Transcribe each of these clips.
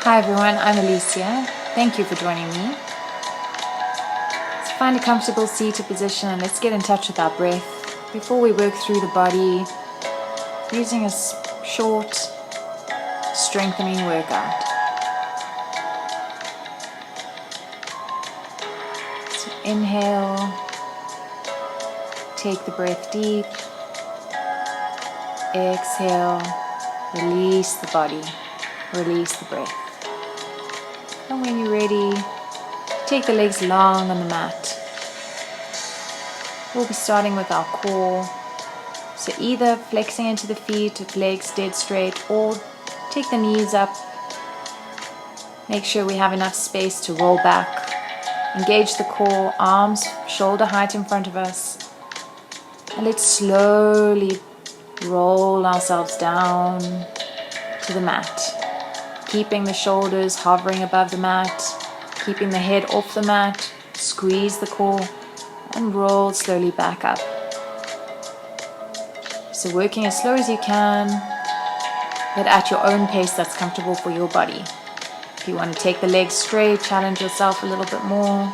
Hi everyone, I'm Alicia. Thank you for joining me. So find a comfortable seated position and let's get in touch with our breath before we work through the body using a short strengthening workout. So inhale, take the breath deep, exhale, release the body, release the breath. And when you're ready, take the legs long on the mat. We'll be starting with our core. So either flexing into the feet with legs dead straight, or take the knees up. Make sure we have enough space to roll back. Engage the core, arms shoulder height in front of us. And let's slowly roll ourselves down to the mat. Keeping the shoulders hovering above the mat, keeping the head off the mat, squeeze the core and roll slowly back up. So working as slow as you can, but at your own pace that's comfortable for your body. If you want to take the legs straight, challenge yourself a little bit more,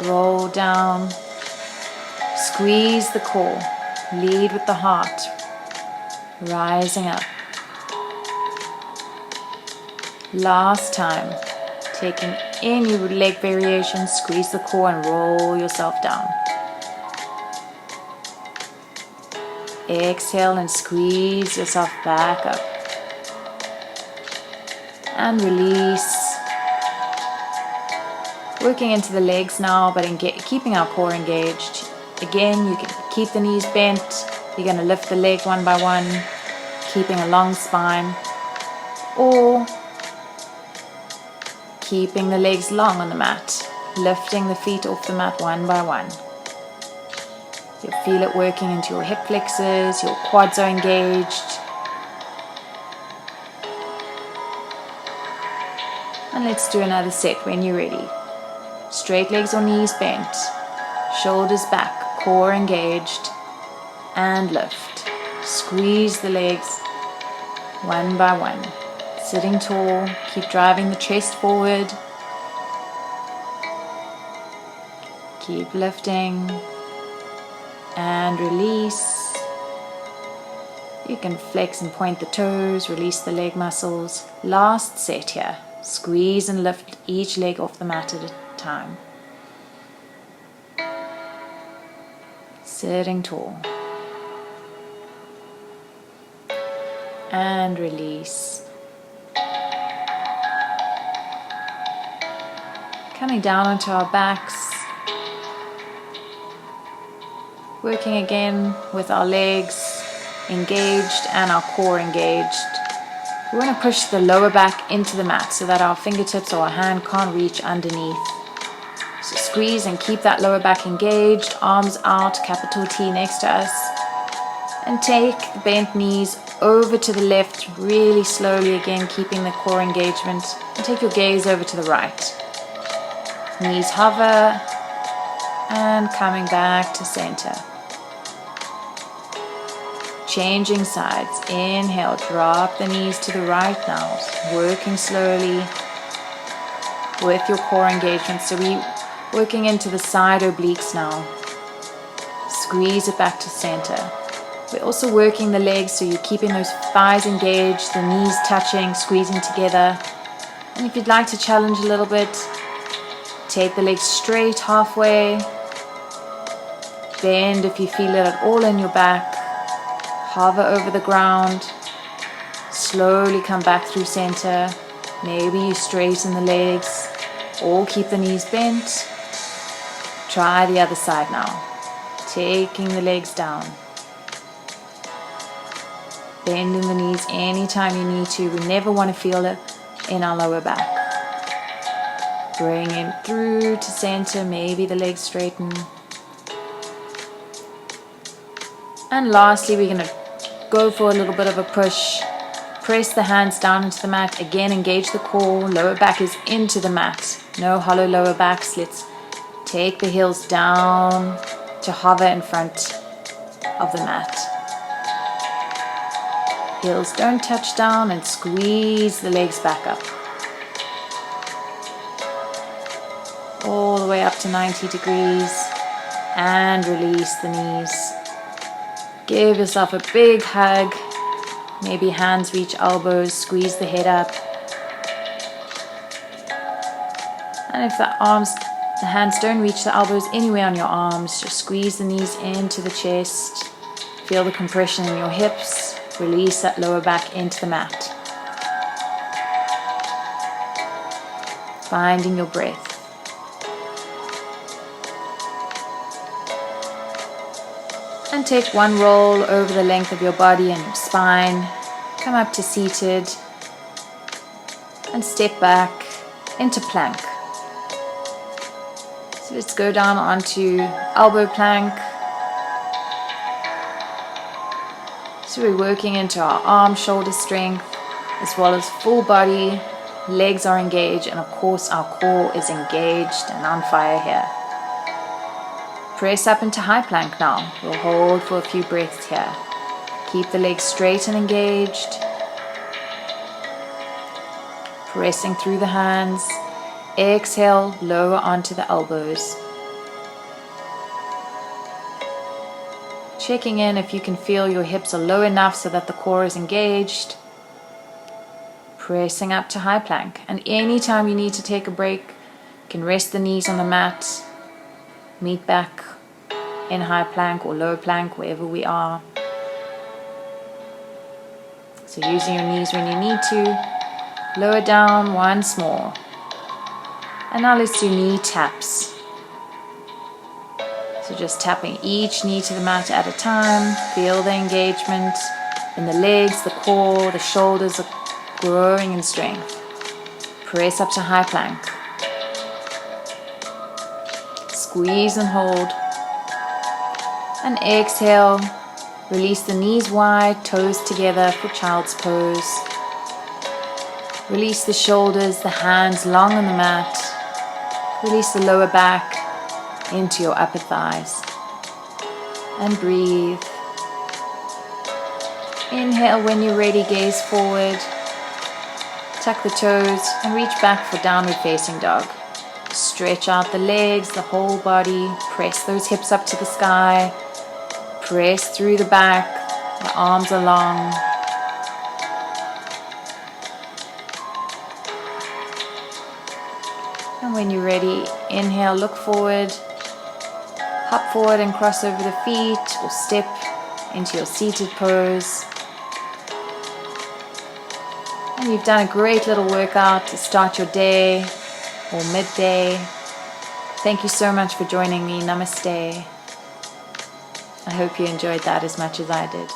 roll down, squeeze the core, lead with the heart, rising up. Last time, taking any leg variation, squeeze the core and roll yourself down. Exhale and squeeze yourself back up. And release. Working into the legs now, but keeping our core engaged. Again, you can keep the knees bent. You're going to lift the leg one by one, keeping a long spine. Or keeping the legs long on the mat, lifting the feet off the mat one by one. You'll feel it working into your hip flexors, your quads are engaged. And let's do another set when you're ready. Straight legs or knees bent, shoulders back, core engaged, and lift. Squeeze the legs one by one. Sitting tall, keep driving the chest forward. Keep lifting and release. You can flex and point the toes, release the leg muscles. Last set here. Squeeze and lift each leg off the mat at a time. Sitting tall. And release. Coming down onto our backs, working again with our legs engaged and our core engaged. We want to push the lower back into the mat so that our fingertips or our hand can't reach underneath. So squeeze and keep that lower back engaged, arms out, capital T next to us. And take the bent knees over to the left, really slowly again, keeping the core engagement. And take your gaze over to the right. Knees hover and coming back to center. Changing sides. Inhale, drop the knees to the right now. Working slowly with your core engagement. So we're working into the side obliques now. Squeeze it back to center. We're also working the legs, so you're keeping those thighs engaged, the knees touching, squeezing together. And if you'd like to challenge a little bit, take the legs straight halfway. Bend if you feel it at all in your back. Hover over the ground. Slowly come back through center. Maybe you straighten the legs or keep the knees bent. Try the other side now. Taking the legs down. Bending the knees anytime you need to. We never want to feel it in our lower back. Bring it through to center, maybe the legs straighten. And lastly, we're going to go for a little bit of a push. Press the hands down into the mat. Again, engage the core. Lower back is into the mat. No hollow lower backs. Let's take the heels down to hover in front of the mat. Heels don't touch down and squeeze the legs back up. all the way up to 90 degrees, and release the knees. Give yourself a big hug. Maybe hands reach elbows, squeeze the head up. And if the hands don't reach the elbows, anywhere on your arms, just squeeze the knees into the chest. Feel the compression in your hips. Release that lower back into the mat. Finding your breath. And take one roll over the length of your body and your spine. Come up to seated. And step back into plank. So let's go down onto elbow plank. So we're working into our arm, shoulder strength, as well as full body. Legs are engaged, and of course our core is engaged and on fire here. Press up into high plank now. We'll hold for a few breaths here. Keep the legs straight and engaged. Pressing through the hands. Exhale, lower onto the elbows. Checking in if you can feel your hips are low enough so that the core is engaged. Pressing up to high plank. And anytime you need to take a break, you can rest the knees on the mat. Meet back in high plank or low plank, wherever we are. So using your knees when you need to. Lower down once more. And now let's do knee taps. So just tapping each knee to the mat at a time. Feel the engagement in the legs, the core, the shoulders are growing in strength. Press up to high plank. Squeeze and hold. And exhale. Release the knees wide, toes together for child's pose. Release the shoulders, the hands long on the mat. Release the lower back into your upper thighs. And breathe. Inhale when you're ready, gaze forward. Tuck the toes and reach back for downward facing dog. Stretch out the legs, the whole body. Press those hips up to the sky. Press through the back. The arms are long. And when you're ready, inhale, look forward. Hop forward and cross over the feet or step into your seated pose. And you've done a great little workout to start your day or midday. Thank you so much for joining me. Namaste. I hope you enjoyed that as much as I did.